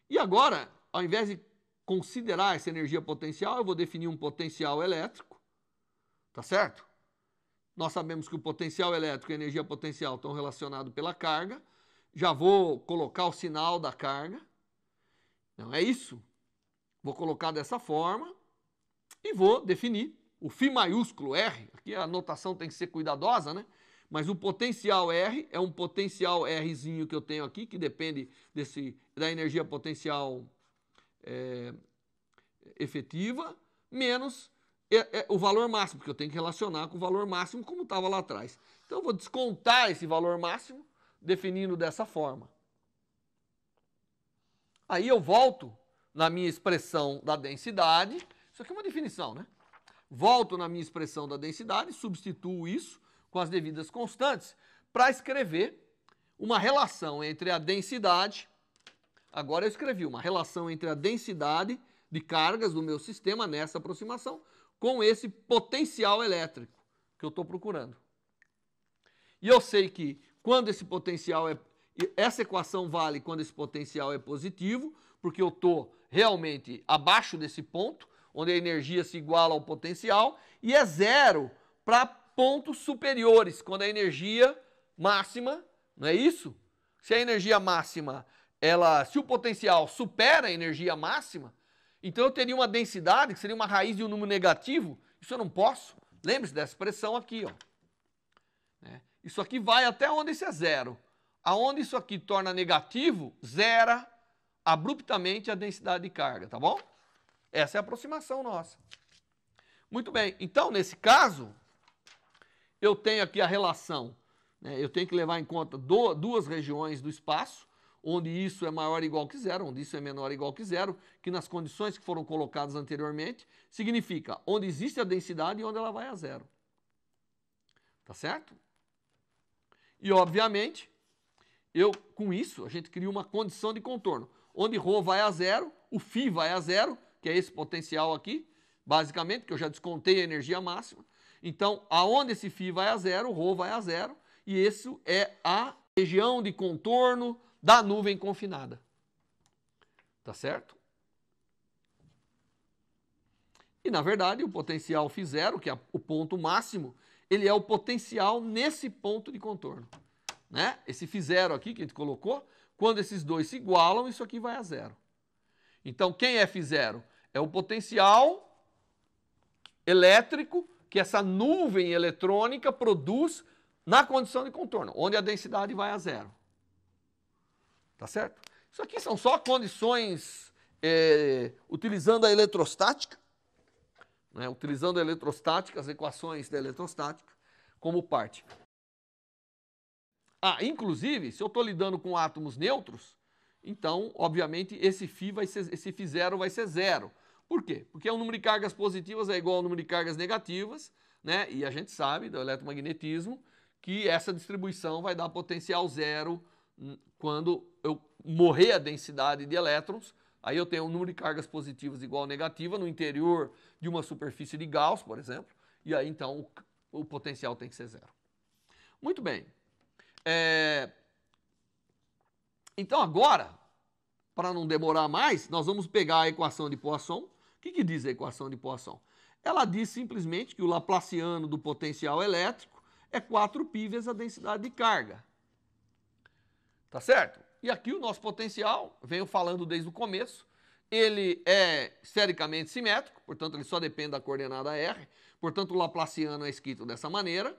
E agora, ao invés de considerar essa energia potencial, eu vou definir um potencial elétrico, tá certo? Nós sabemos que o potencial elétrico e a energia potencial estão relacionados pela carga. Já vou colocar o sinal da carga. Não é isso? Vou colocar dessa forma e vou definir o φ maiúsculo R. Aqui a notação tem que ser cuidadosa, né? Mas o potencial R é um potencial Rzinho que eu tenho aqui, que depende da energia potencial efetiva, menos o valor máximo, porque eu tenho que relacionar com o valor máximo como estava lá atrás. Então eu vou descontar esse valor máximo, definindo dessa forma. Aí eu volto na minha expressão da densidade, isso aqui é uma definição, né? Volto na minha expressão da densidade, substituo isso com as devidas constantes para escrever uma relação entre a densidade, agora eu escrevi uma relação entre a densidade de cargas do meu sistema nessa aproximação com esse potencial elétrico que eu estou procurando. E eu sei que quando esse potencial essa equação vale quando esse potencial é positivo, porque eu estou realmente abaixo desse ponto, onde a energia se iguala ao potencial, e é zero para pontos superiores, quando a energia máxima, não é isso? Se a energia máxima, se o potencial supera a energia máxima, então eu teria uma densidade que seria uma raiz de um número negativo. Isso eu não posso. Lembre-se dessa expressão aqui, ó. Isso aqui vai até onde isso é zero. Aonde isso aqui torna negativo, zera abruptamente a densidade de carga, tá bom? Essa é a aproximação nossa. Muito bem, então nesse caso, eu tenho aqui a relação, né? Eu tenho que levar em conta duas regiões do espaço, onde isso é maior ou igual que zero, onde isso é menor ou igual que zero, que nas condições que foram colocadas anteriormente, significa onde existe a densidade e onde ela vai a zero. Tá certo? E obviamente, com isso, a gente cria uma condição de contorno. onde ρ vai a zero, o φ vai a zero, que é esse potencial aqui, basicamente, que eu já descontei a energia máxima. Então, aonde esse φ vai a zero, o ρ vai a zero, e isso é a região de contorno da nuvem confinada. Tá certo? E, na verdade, o potencial φ0, que é o ponto máximo, ele é o potencial nesse ponto de contorno. Né? Esse φ0 aqui que a gente colocou, quando esses dois se igualam, isso aqui vai a zero. Então, quem é φ0? É o potencial elétrico que essa nuvem eletrônica produz na condição de contorno, onde a densidade vai a zero. Tá certo? Isso aqui são só condições utilizando a eletrostática, né? Utilizando a eletrostática, as equações da eletrostática como parte. Inclusive, se eu estou lidando com átomos neutros, então, obviamente, esse φ0 vai ser zero. Por quê? Porque o número de cargas positivas é igual ao número de cargas negativas, né? E a gente sabe do eletromagnetismo que essa distribuição vai dar potencial zero quando eu morrer a densidade de elétrons. Aí eu tenho um número de cargas positivas igual a negativa no interior de uma superfície de Gauss, por exemplo, e aí então o potencial tem que ser zero. Muito bem. Então agora, para não demorar mais, nós vamos pegar a equação de Poisson. O que diz a equação de Poisson? Ela diz simplesmente que o laplaciano do potencial elétrico é 4π vezes a densidade de carga. Tá certo? E aqui o nosso potencial, venho falando desde o começo, ele é estericamente simétrico, portanto ele só depende da coordenada R, portanto o laplaciano é escrito dessa maneira,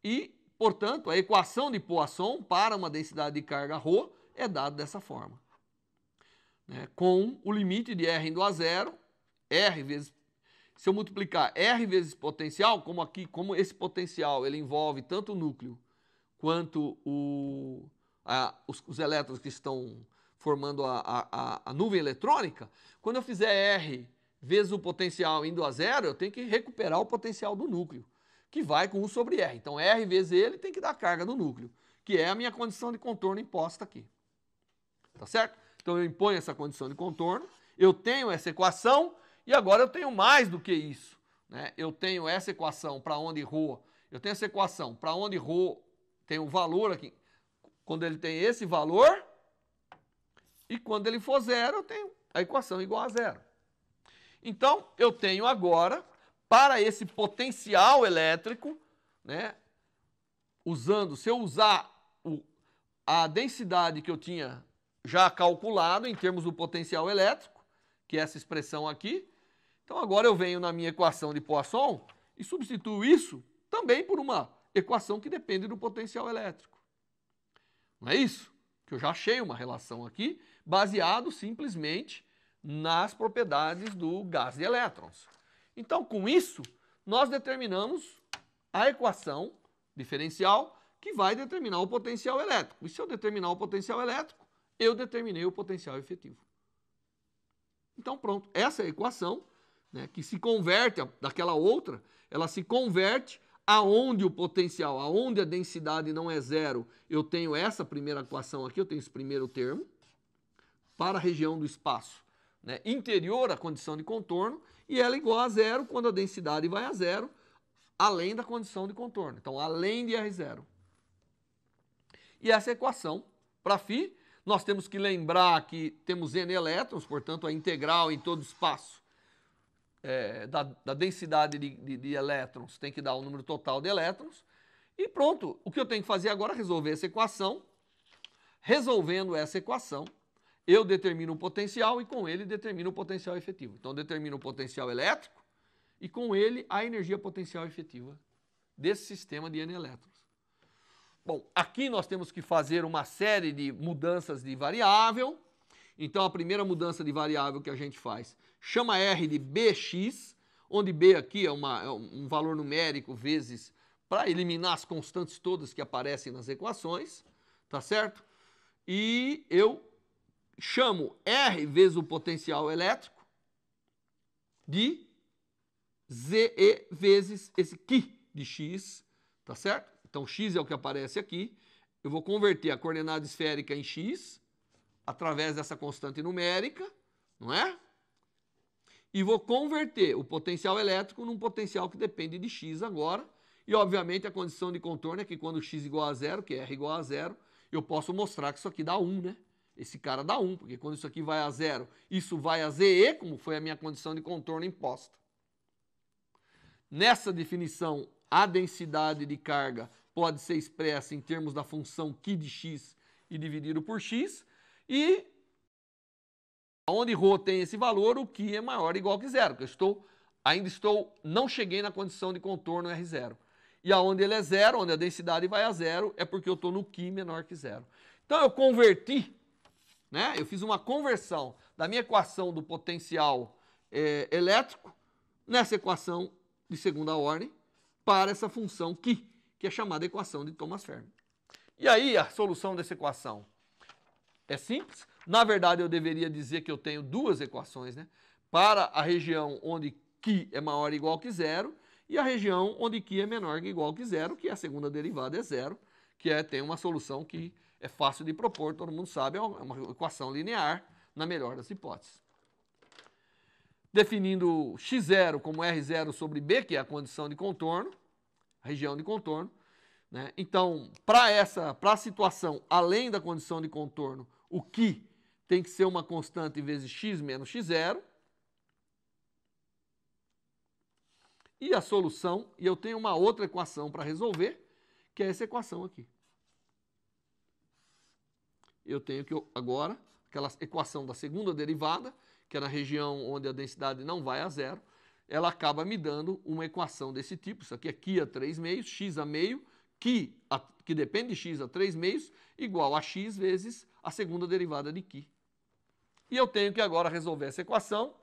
e, portanto, a equação de Poisson para uma densidade de carga ρ é dada dessa forma. Né? Com o limite de R indo a zero, R vezes, se eu multiplicar R vezes potencial, como esse potencial ele envolve tanto o núcleo quanto os elétrons que estão formando a nuvem eletrônica, quando eu fizer R vezes o potencial indo a zero, eu tenho que recuperar o potencial do núcleo, que vai com 1 sobre R. Então R vezes ele tem que dar carga no núcleo, que é a minha condição de contorno imposta aqui. Tá certo? Então eu imponho essa condição de contorno, eu tenho essa equação e agora eu tenho mais do que isso. Né? Eu tenho essa equação para onde ρ, eu tenho essa equação para onde ρ tem um valor aqui, quando ele tem esse valor, e quando ele for zero, eu tenho a equação igual a zero. Então, eu tenho agora, para esse potencial elétrico, né, se eu usar a densidade que eu tinha já calculado em termos do potencial elétrico, que é essa expressão aqui, então agora eu venho na minha equação de Poisson e substituo isso também por uma equação que depende do potencial elétrico. Não é isso? Que eu já achei uma relação aqui, baseado simplesmente nas propriedades do gás de elétrons. Então, com isso, nós determinamos a equação diferencial que vai determinar o potencial elétrico. E se eu determinar o potencial elétrico, eu determinei o potencial efetivo. Então, pronto. Essa é a equação, né, que se converte daquela outra, ela se converte aonde o potencial, aonde a densidade não é zero, eu tenho essa primeira equação aqui, eu tenho esse primeiro termo, para a região do espaço, né, interior à condição de contorno, e ela é igual a zero quando a densidade vai a zero, além da condição de contorno. Então, além de R0. E essa equação, para φ, nós temos que lembrar que temos N elétrons, portanto, a integral em todo espaço da densidade de elétrons tem que dar o número total de elétrons. E pronto, o que eu tenho que fazer agora é resolver essa equação. Resolvendo essa equação, eu determino o potencial e com ele determino o potencial efetivo. Então, eu determino o potencial elétrico e com ele a energia potencial efetiva desse sistema de N elétrons. Bom, aqui nós temos que fazer uma série de mudanças de variável. Então, a primeira mudança de variável que a gente faz chama R de Bx, onde B aqui é um valor numérico vezes para eliminar as constantes todas que aparecem nas equações, tá certo? E eu chamo R vezes o potencial elétrico de ZE vezes esse Qi de X, tá certo? Então, X é o que aparece aqui. Eu vou converter a coordenada esférica em X, através dessa constante numérica, não é? E vou converter o potencial elétrico num potencial que depende de x agora. E, obviamente, a condição de contorno é que quando x igual a zero, que R igual a zero, eu posso mostrar que isso aqui dá 1, né? Esse cara dá 1, porque quando isso aqui vai a zero, isso vai a ZE, como foi a minha condição de contorno imposta. Nessa definição, a densidade de carga pode ser expressa em termos da função Q de x e dividido por x. E onde ρ tem esse valor, o Q é maior ou igual que zero, porque não cheguei na condição de contorno R0. E aonde ele é zero, onde a densidade vai a zero, é porque eu estou no Q menor que zero. Então eu converti, né? Eu fiz uma conversão da minha equação do potencial elétrico nessa equação de segunda ordem para essa função Q, que é chamada equação de Thomas Fermi. E aí a solução dessa equação é simples. Na verdade, eu deveria dizer que eu tenho duas equações, né? Para a região onde Q é maior ou igual que zero e a região onde Q é menor ou igual que zero, que a segunda derivada é zero, que tem uma solução que é fácil de propor, todo mundo sabe, é uma equação linear, na melhor das hipóteses. Definindo x0 como R0 sobre B, que é a condição de contorno, a região de contorno, né? Então, para a situação além da condição de contorno, o Q tem que ser uma constante vezes x menos x0. E a solução, e eu tenho uma outra equação para resolver, que é essa equação aqui. Eu tenho que agora, aquela equação da segunda derivada, que é na região onde a densidade não vai a zero, ela acaba me dando uma equação desse tipo. Isso aqui é Q a 3 meios, x a meio, que depende de x a 3 meios, igual a x vezes a segunda derivada de Q. E eu tenho que agora resolver essa equação,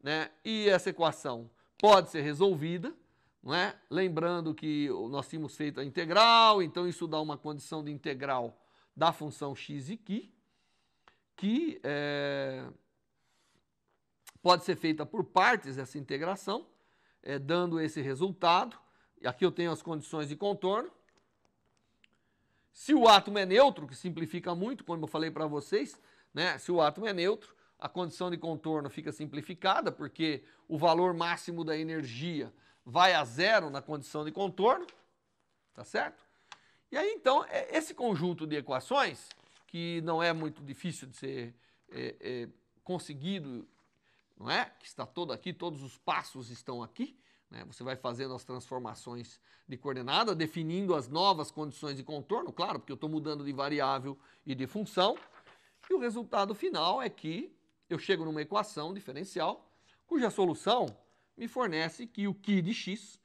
né? E essa equação pode ser resolvida, não é? Lembrando que nós tínhamos feito a integral, então isso dá uma condição de integral da função x e Q, que pode ser feita por partes essa integração, dando esse resultado. E aqui eu tenho as condições de contorno. Se o átomo é neutro, que simplifica muito, como eu falei para vocês, né? Se o átomo é neutro, a condição de contorno fica simplificada, porque o valor máximo da energia vai a zero na condição de contorno, tá certo? E aí, então, esse conjunto de equações, que não é muito difícil de ser conseguido, não é? Que está todo aqui, todos os passos estão aqui, né? Você vai fazendo as transformações de coordenada, definindo as novas condições de contorno, claro, porque eu estou mudando de variável e de função, e o resultado final é que eu chego numa equação diferencial, cuja solução me fornece que o Q de x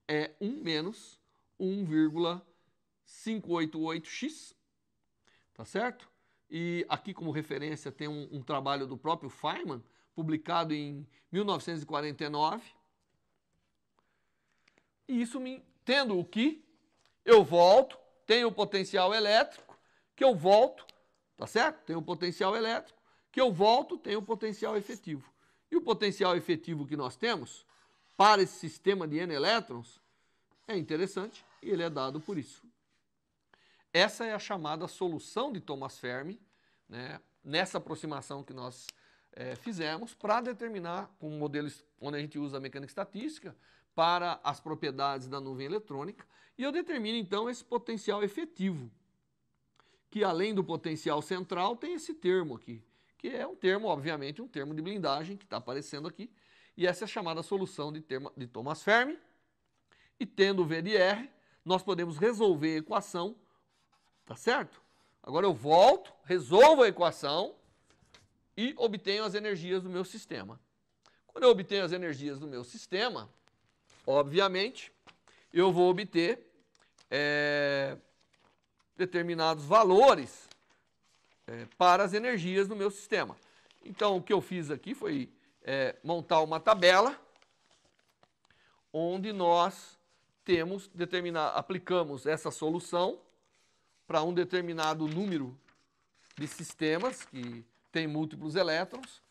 é 1 menos 1,588x, tá certo? E aqui como referência tem um trabalho do próprio Feynman, publicado em 1949. E isso, tendo o Q, eu volto, tenho o potencial elétrico, que eu volto, tá certo? Tenho o potencial elétrico, que eu volto, tenho o potencial efetivo. E o potencial efetivo que nós temos para esse sistema de N elétrons é interessante e ele é dado por isso. Essa é a chamada solução de Thomas Fermi, né, nessa aproximação que nós fizemos para determinar, com modelos onde a gente usa a mecânica estatística, para as propriedades da nuvem eletrônica, e eu determino então esse potencial efetivo, que além do potencial central tem esse termo aqui, que é um termo, obviamente, um termo de blindagem que está aparecendo aqui, e essa é a chamada solução de Thomas Fermi, e tendo o V de R, nós podemos resolver a equação, tá certo? Agora eu volto, resolvo a equação e obtenho as energias do meu sistema. Quando eu obtenho as energias do meu sistema, obviamente, eu vou obter determinados valores para as energias do meu sistema. Então, o que eu fiz aqui foi montar uma tabela onde nós aplicamos essa solução para um determinado número de sistemas que tem múltiplos elétrons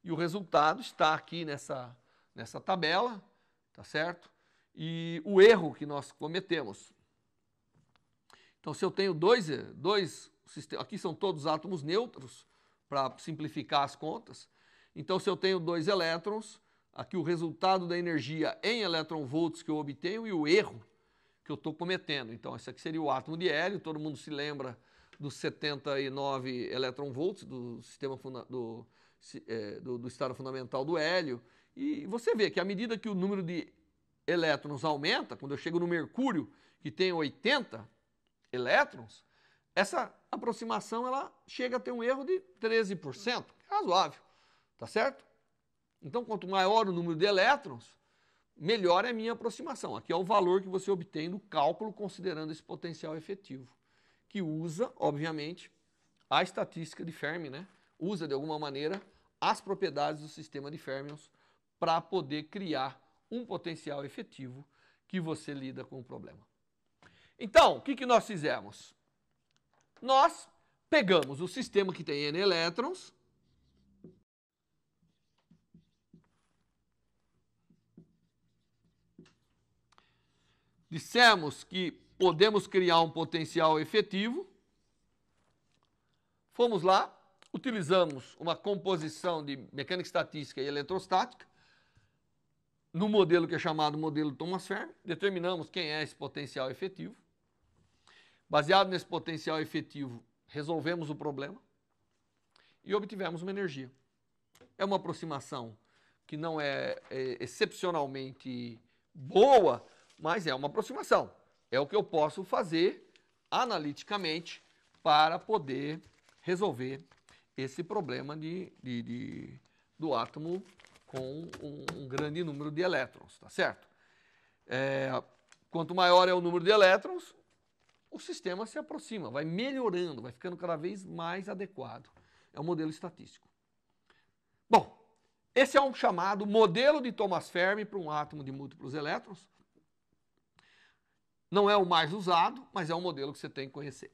e o resultado está aqui nessa tabela, tá certo? E o erro que nós cometemos. Então, se eu tenho dois aqui são todos átomos neutros, para simplificar as contas. Então, se eu tenho 2 elétrons, aqui o resultado da energia em eletronvolts que eu obtenho e o erro que eu estou cometendo. Então, esse aqui seria o átomo de hélio, todo mundo se lembra dos 79 eletronvolts do estado fundamental do hélio. E você vê que à medida que o número de elétrons aumenta, quando eu chego no mercúrio, que tem 80 elétrons, essa aproximação ela chega a ter um erro de 13%, razoável, tá certo? Então, quanto maior o número de elétrons, melhor é a minha aproximação. Aqui é o valor que você obtém no cálculo considerando esse potencial efetivo, que usa, obviamente, a estatística de Fermi, né? Usa, de alguma maneira, as propriedades do sistema de férmions para poder criar um potencial efetivo que você lida com o problema. Então, o que nós fizemos? Nós pegamos o sistema que tem N elétrons, dissemos que podemos criar um potencial efetivo, fomos lá, utilizamos uma composição de mecânica estatística e eletrostática, no modelo que é chamado modelo Thomas Fermi, determinamos quem é esse potencial efetivo. Baseado nesse potencial efetivo, resolvemos o problema e obtivemos uma energia. É uma aproximação que não é excepcionalmente boa, mas é uma aproximação. É o que eu posso fazer analiticamente para poder resolver esse problema do átomo com um grande número de elétrons, tá certo? Quanto maior é o número de elétrons, o sistema se aproxima, vai melhorando, vai ficando cada vez mais adequado. É um modelo estatístico. Bom, esse é um chamado modelo de Thomas Fermi para um átomo de múltiplos elétrons. Não é o mais usado, mas é um modelo que você tem que conhecer.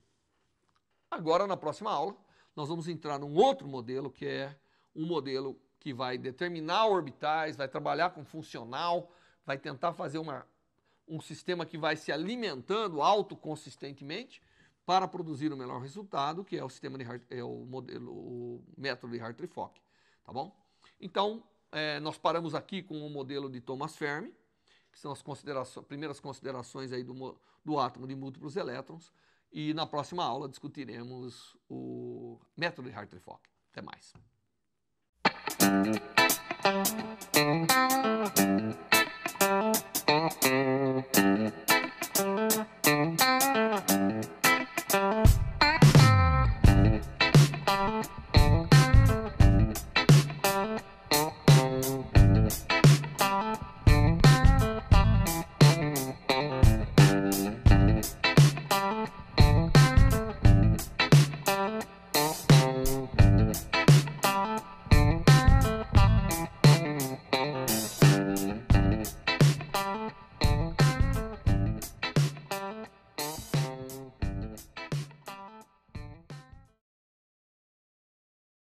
Agora, na próxima aula, nós vamos entrar num outro modelo, que é um modelo que vai determinar orbitais, vai trabalhar com funcional, vai tentar fazer um sistema que vai se alimentando autoconsistentemente para produzir o melhor resultado, que é o sistema o método de Hartree-Fock, tá bom? Então, nós paramos aqui com o modelo de Thomas Fermi, que são as primeiras considerações aí do átomo de múltiplos elétrons, e na próxima aula discutiremos o método de Hartree-Fock. Até mais.